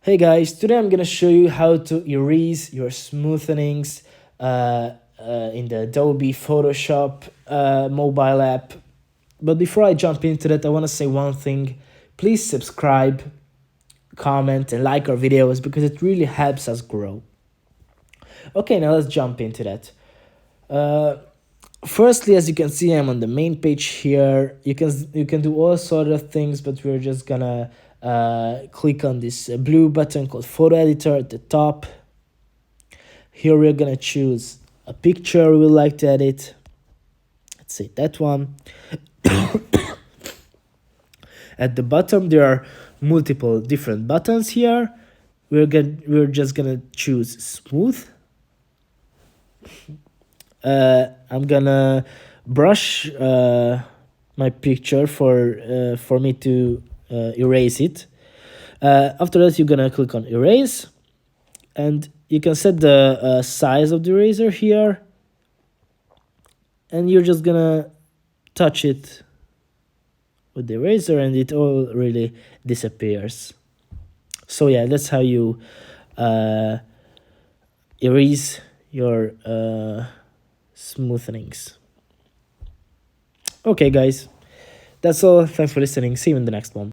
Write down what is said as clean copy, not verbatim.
Hey guys, today I'm gonna show you how to erase your smoothenings in the Adobe Photoshop mobile app. But before I jump into that, I want to say one thing. Please subscribe, comment, and like our videos because it really helps us grow. Okay, now let's jump into that. Firstly, as you can see, I'm on the main page here. You can do all sort of things, but we're just gonna click on this blue button called photo editor at the top. Here we're gonna choose a picture we would like to edit. Let's say that one. At the bottom there are multiple different buttons here. We're just gonna choose smooth. I'm gonna brush my picture for me to erase it. After that, you're gonna click on erase, and you can set the size of the eraser here, and you're just gonna touch it with the eraser, and it all really disappears. So yeah, that's how you erase your smoothenings. Okay guys, that's all. Thanks for listening. See you in the next one.